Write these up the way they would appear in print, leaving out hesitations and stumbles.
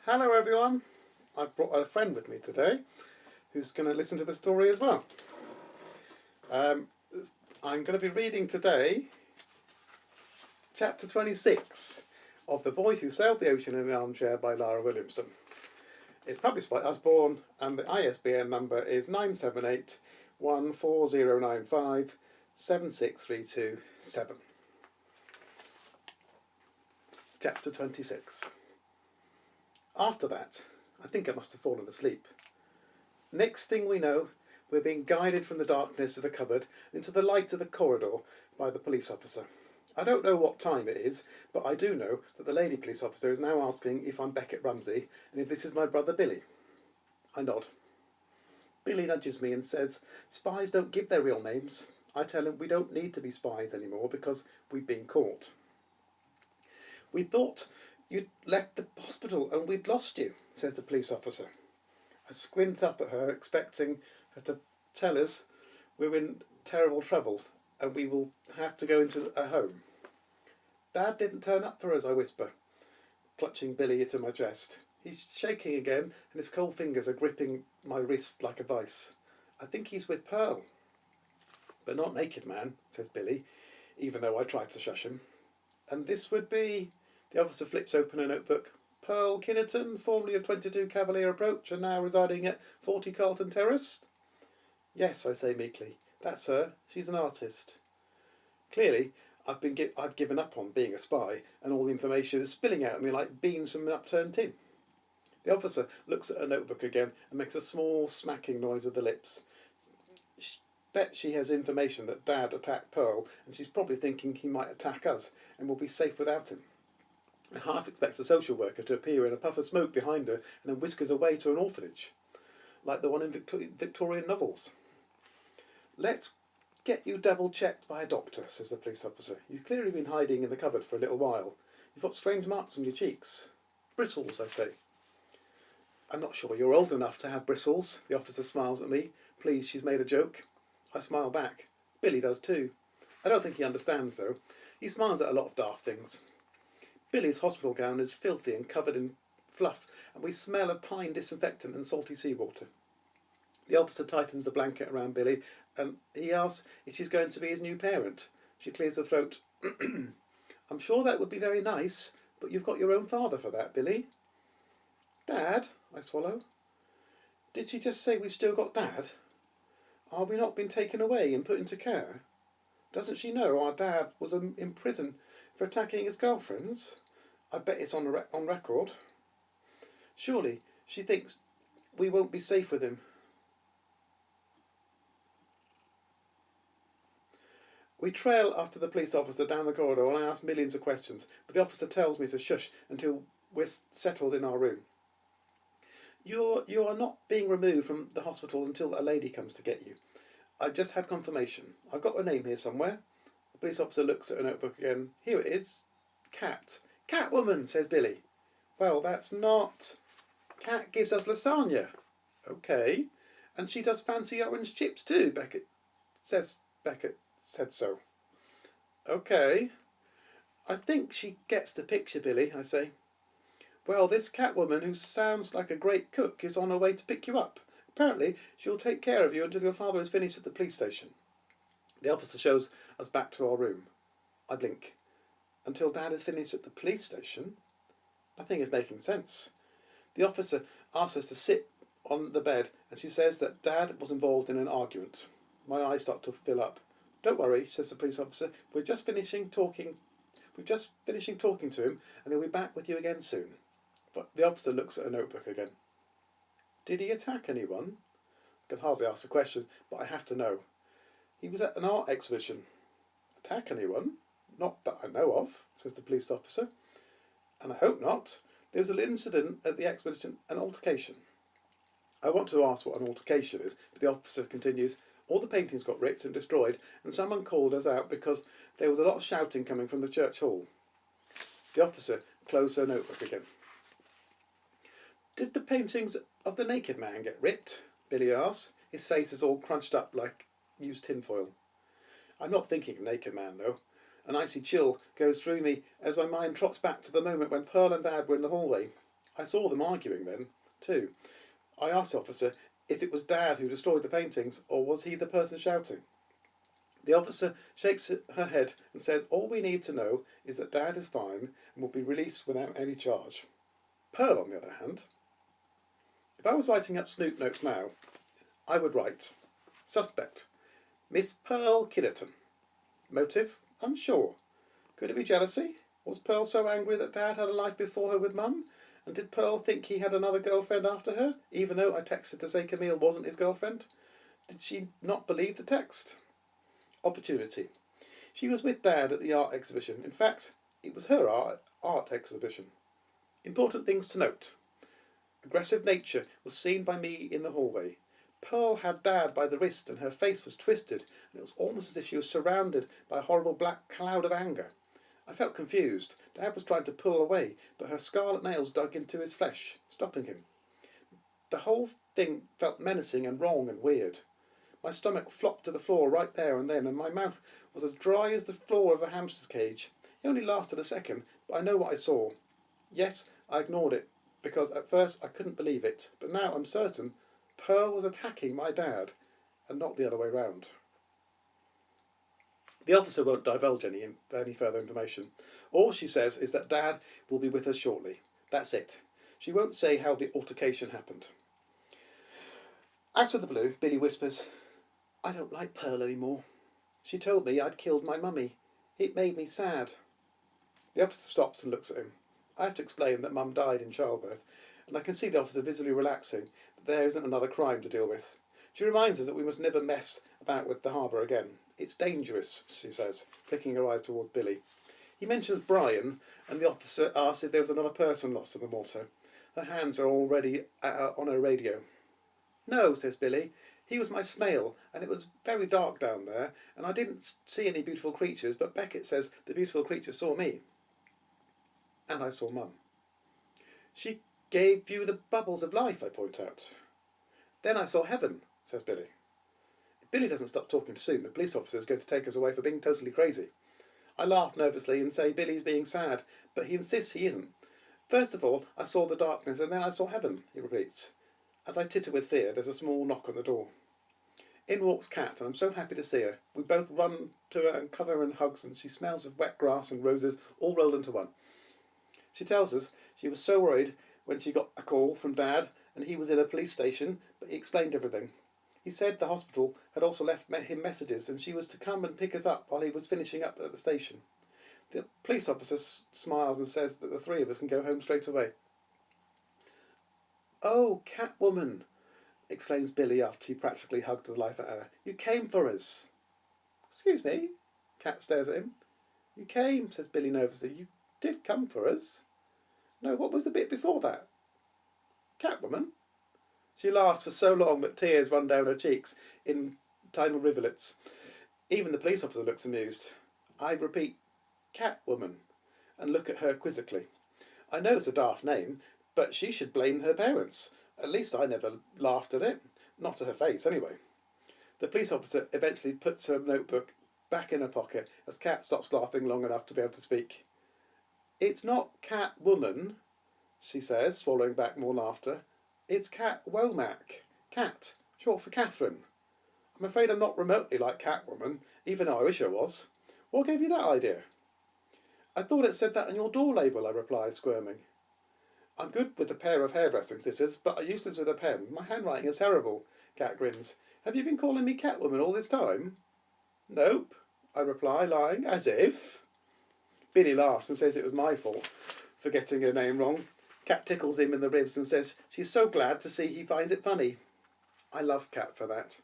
Hello everyone, I've brought a friend with me today who's going to listen to the story as well. Um, I'm going to be reading today chapter 26 of The Boy Who Sailed the Ocean in an Armchair by Lara Williamson. It's published by Usborne and the ISBN number is 978 14095 76327. Chapter 26. After that, I think I must have fallen asleep. Next thing we know, we're being guided from the darkness of the cupboard into the light of the corridor by the police officer. I don't know what time it is, but I do know that the lady police officer is now asking if I'm Beckett Rumsey and if this is my brother Billy. I nod. Billy nudges me and says, "Spies don't give their real names." I tell him we don't need to be spies anymore because we've been caught. "We thought you'd left the hospital and we'd lost you," says the police officer. I squint up at her, expecting her to tell us we're in terrible trouble and we will have to go into a home. "Dad didn't turn up for us," I whisper, clutching Billy to my chest. He's shaking again and his cold fingers are gripping my wrist like a vice. "I think he's with Pearl." "But not Naked Man," says Billy, even though I tried to shush him. "And this would be..." The officer flips open a notebook. "Pearl Kinnerton, formerly of 22 Cavalier Approach and now residing at 40 Carlton Terrace?" "Yes," I say meekly. "That's her. She's an artist." Clearly, I've given up on being a spy, and all the information is spilling out at me like beans from an upturned tin. The officer looks at her notebook again and makes a small smacking noise with the lips. Bet she has information that Dad attacked Pearl, and she's probably thinking he might attack us, and we'll be safe without him. I half expect a social worker to appear in a puff of smoke behind her and then whisk us away to an orphanage, like the one in Victorian novels. "Let's get you double-checked by a doctor," says the police officer. "You've clearly been hiding in the cupboard for a little while. You've got strange marks on your cheeks." "Bristles," I say. "I'm not sure you're old enough to have bristles." The officer smiles at me, pleased she's made a joke. I smile back. Billy does too. I don't think he understands, though. He smiles at a lot of daft things. Billy's hospital gown is filthy and covered in fluff, and we smell of pine disinfectant and salty seawater. The officer tightens the blanket around Billy, and he asks if she's going to be his new parent. She clears her throat. "I'm sure that would be very nice, but you've got your own father for that, Billy." "Dad?" I swallow. "Did she just say we've still got Dad? Are we not been taken away and put into care? Doesn't she know our dad was in prison for attacking his girlfriends? I bet it's on record. Surely she thinks we won't be safe with him." We trail after the police officer down the corridor and I ask millions of questions, but the officer tells me to shush until we're settled in our room. You are not being removed from the hospital until a lady comes to get you. I just had confirmation. I've got her name here somewhere." The police officer looks at a notebook again. "Here it is. Cat." "Catwoman," says Billy. "Well, that's not..." "Cat gives us lasagna." "Okay. And she does fancy orange chips too, Beckett said so." "Okay. I think she gets the picture, Billy," I say. "Well, this Catwoman, who sounds like a great cook, is on her way to pick you up. Apparently, she'll take care of you until your father is finished at the police station." The officer shows us back to our room. I blink. "Until Dad is finished at the police station?" Nothing is making sense. The officer asks us to sit on the bed and she says that Dad was involved in an argument. My eyes start to fill up. "Don't worry," says the police officer. We're just finishing talking to him and he'll be back with you again soon." But the officer looks at a notebook again. "Did he attack anyone?" I can hardly ask the question, but I have to know. "He was at an art exhibition." "Attack anyone? Not that I know of," says the police officer. "And I hope not. There was an incident at the exhibition, an altercation." I want to ask what an altercation is, but the officer continues. "All the paintings got ripped and destroyed, and someone called us out because there was a lot of shouting coming from the church hall." The officer closed her notebook again. "Did the paintings of the Naked Man get ripped?" Billy asks. His face is all crunched up like used tinfoil. I'm not thinking of Naked Man, though. An icy chill goes through me as my mind trots back to the moment when Pearl and Dad were in the hallway. I saw them arguing then, too. I asked the officer if it was Dad who destroyed the paintings, or was he the person shouting. The officer shakes her head and says all we need to know is that Dad is fine and will be released without any charge. Pearl, on the other hand, if I was writing up Snoop notes now, I would write, suspect, Miss Pearl Kidderton. Motive, unsure. Could it be jealousy? Was Pearl so angry that Dad had a life before her with Mum? And did Pearl think he had another girlfriend after her, even though I texted to say Camille wasn't his girlfriend? Did she not believe the text? Opportunity. She was with Dad at the art exhibition. In fact, it was her art exhibition. Important things to note. Aggressive nature was seen by me in the hallway. Pearl had Dad by the wrist and her face was twisted, and it was almost as if she was surrounded by a horrible black cloud of anger. I felt confused. Dad was trying to pull away, but her scarlet nails dug into his flesh, stopping him. The whole thing felt menacing and wrong and weird. My stomach flopped to the floor right there and then, and my mouth was as dry as the floor of a hamster's cage. It only lasted a second, but I know what I saw. Yes, I ignored it, because at first I couldn't believe it, but now I'm certain Pearl was attacking my dad, and not the other way round. The officer won't divulge any further information. All she says is that Dad will be with us shortly. That's it. She won't say how the altercation happened. Out of the blue, Billy whispers, I don't like Pearl anymore. She told me I'd killed my mummy. It made me sad. The officer stops and looks at him. I have to explain that Mum died in childbirth, and I can see the officer visibly relaxing, that there isn't another crime to deal with. She reminds us that we must never mess about with the harbour again. It's dangerous, she says, flicking her eyes toward Billy. He mentions Brian, and the officer asks if there was another person lost in the water. Her hands are already on her radio. No, says Billy. He was my snail, and it was very dark down there, and I didn't see any beautiful creatures, but Beckett says the beautiful creature saw me. And I saw Mum. She gave you the bubbles of life, I point out. Then I saw heaven, says Billy. If Billy doesn't stop talking soon, the police officer is going to take us away for being totally crazy. I laugh nervously and say Billy's being sad, but he insists he isn't. First of all, I saw the darkness, and then I saw heaven, he repeats. As I titter with fear, there's a small knock on the door. In walks Kat, and I'm so happy to see her. We both run to her and cover her in hugs, and she smells of wet grass and roses all rolled into one. She tells us she was so worried when she got a call from Dad, and he was in a police station, but he explained everything. He said the hospital had also left him messages, and she was to come and pick us up while he was finishing up at the station. The police officer smiles and says that the three of us can go home straight away. Oh, Catwoman, exclaims Billy after he practically hugged the life out of her. You came for us. Excuse me? Kat stares at him. You came, says Billy nervously. You did come for us. No, what was the bit before that? Catwoman? She laughs for so long that tears run down her cheeks in tiny rivulets. Even the police officer looks amused. I repeat, Catwoman, and look at her quizzically. I know it's a daft name, but she should blame her parents. At least I never laughed at it. Not to her face, anyway. The police officer eventually puts her notebook back in her pocket as Kat stops laughing long enough to be able to speak. It's not Catwoman, she says, swallowing back more laughter. It's Cat Womack. Cat, short for Catherine. I'm afraid I'm not remotely like Catwoman, even though I wish I was. What gave you that idea? I thought it said that on your door label, I replied, squirming. I'm good with a pair of hairdressing scissors, but I use this with a pen. My handwriting is terrible, Cat grins. Have you been calling me Catwoman all this time? Nope, I reply, lying, as if. Billy laughs and says it was my fault for getting her name wrong. Cat tickles him in the ribs and says she's so glad to see he finds it funny. I love Cat for that.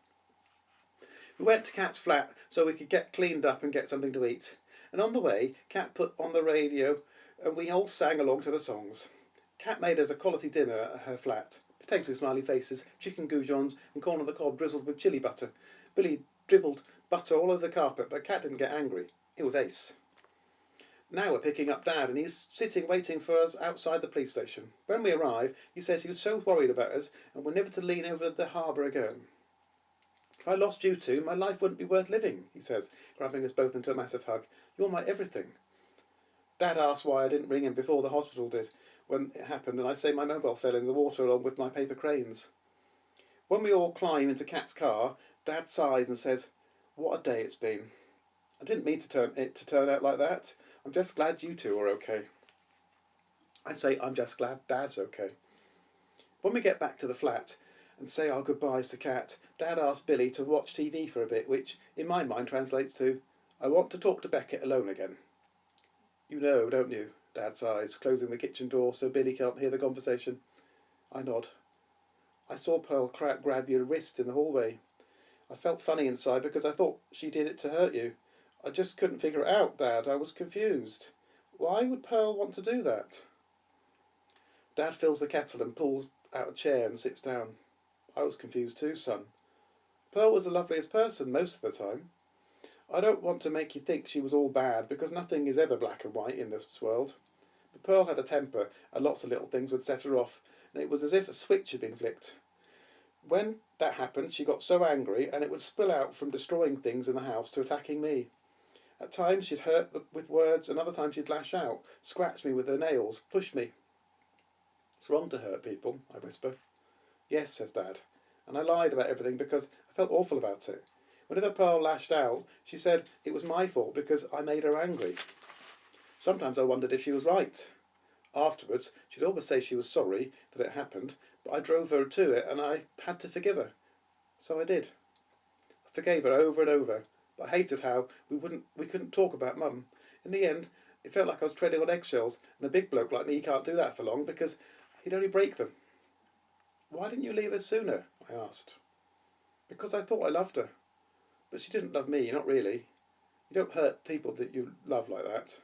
We went to Cat's flat so we could get cleaned up and get something to eat. And on the way, Cat put on the radio and we all sang along to the songs. Cat made us a quality dinner at her flat. Potato smiley faces, chicken goujons and corn on the cob drizzled with chilli butter. Billy dribbled butter all over the carpet, but Cat didn't get angry. It was ace. Now we're picking up Dad, and he's sitting waiting for us outside the police station. When we arrive, he says he was so worried about us and we're never to lean over the harbour again. If I lost you two, my life wouldn't be worth living, he says, grabbing us both into a massive hug. You're my everything. Dad asked why I didn't ring him before the hospital did. when it happened, and I say my mobile fell in the water along with my paper cranes. When we all climb into Kat's car, Dad sighs and says, "What a day it's been. I didn't mean it to turn out like that. I'm just glad you two are okay." I say I'm just glad Dad's okay. When we get back to the flat and say our goodbyes to Kat, Dad asks Billy to watch TV for a bit, which in my mind translates to, "I want to talk to Beckett alone again." "You know, don't you?" Dad sighs, closing the kitchen door so Billy can't hear the conversation. I nod. "I saw Pearl grab your wrist in the hallway. I felt funny inside because I thought she did it to hurt you. I just couldn't figure it out, Dad. I was confused. Why would Pearl want to do that?" Dad fills the kettle and pulls out a chair and sits down. "I was confused too, son. Pearl was the loveliest person most of the time. I don't want to make you think she was all bad, because nothing is ever black and white in this world. But Pearl had a temper, and lots of little things would set her off, and it was as if a switch had been flicked. When that happened, she got so angry, and it would spill out from destroying things in the house to attacking me. At times she'd hurt with words, and other times she'd lash out, scratch me with her nails, push me." "It's wrong to hurt people," I whisper. "Yes," says Dad, and I lied about everything because I felt awful about it. Whenever Pearl lashed out, she said it was my fault because I made her angry. Sometimes I wondered if she was right. Afterwards, she'd always say she was sorry that it happened, but I drove her to it and I had to forgive her. So I did. I forgave her over and over, but I hated how we couldn't talk about Mum. In the end, it felt like I was treading on eggshells, and a big bloke like me can't do that for long because he'd only break them." "Why didn't you leave her sooner?" I asked. "Because I thought I loved her. But she didn't love me, not really. You don't hurt people that you love like that."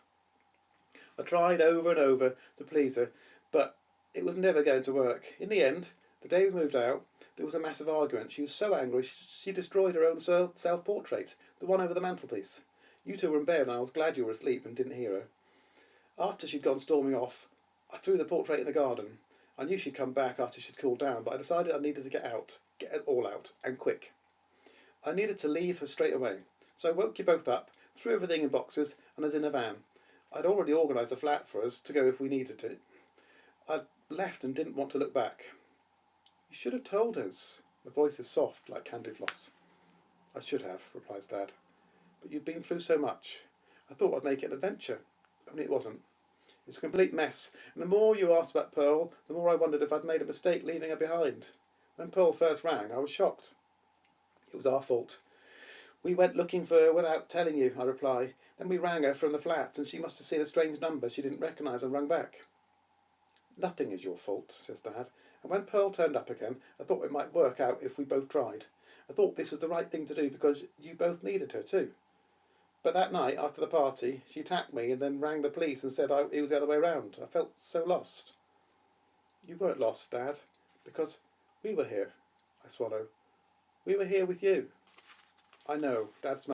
I tried over and over to please her, but it was never going to work. In the end, the day we moved out, there was a massive argument. She was so angry she destroyed her own self-portrait, the one over the mantelpiece. You two were in bed and I was glad you were asleep and didn't hear her. After she'd gone storming off, I threw the portrait in the garden. I knew she'd come back after she'd cooled down, but I decided I needed to get it all out, and quick. I needed to leave her straight away, so I woke you both up, threw everything in boxes, and was in a van. I'd already organised a flat for us to go if we needed it. I'd left and didn't want to look back. "You should have told us." My voice is soft like candy floss. "I should have," replies Dad. "But you've been through so much. I thought I'd make it an adventure. Only it wasn't. It was a complete mess, and the more you asked about Pearl, the more I wondered if I'd made a mistake leaving her behind. When Pearl first rang, I was shocked. It was our fault. We went looking for her without telling you," I reply. "Then we rang her from the flats, and she must have seen a strange number she didn't recognise and rang back." "Nothing is your fault," says Dad. "And when Pearl turned up again, I thought it might work out if we both tried. I thought this was the right thing to do because you both needed her too. But that night, after the party, she attacked me and then rang the police and said it was the other way round. I felt so lost." "You weren't lost, Dad, because we were here." I swallow. "We were here with you." "I know," Dad smiles.